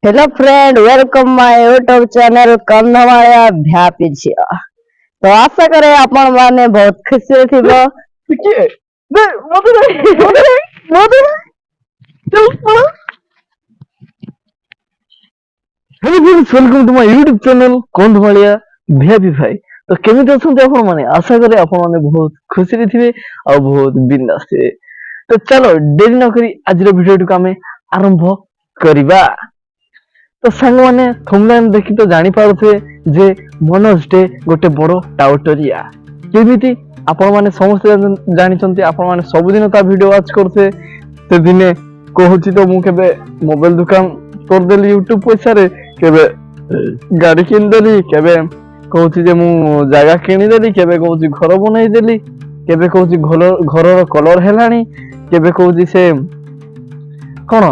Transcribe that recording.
Hello friend, welcome my YouTube channel कंधमाया भ्यापिछिया। तो आशा करे आपण माने बहुत खुशी थिबो। ଟିକେ ଦେ ମତେ ଦେ ମତେ ଚଲ ପଳା। Hello friends, welcome to my YouTube channel Kandhamalia VIP भाई। तो केमिति अछंती आपण माने? आशा करे आपण माने बहुत खुशी रे थिबे आ बहुत बिंदास थिबे। तो चलो देरी न करी आज रो वीडियो को हमें आरंभ करिबा। तो संग माने थंबनेल देखि तो जानि पारुथे जे मनोज डे गोटे बड़ो टाउटरिया। केमिति आपण माने समस्त जानि चंती, आपण माने सब दिन ता वीडियो वाच करथे। से दिने कहूची तो मु केबे मोबाइल दुकान कर देली यूट्यूब पैसा रे, केबे गाड़ी किन देली, केबे कहूची जे मु जागा किनी देली, केबे कहूची घर बनाई देली, केबे कहूची घर रो कलर हेलानी, केबे कहूची से कोन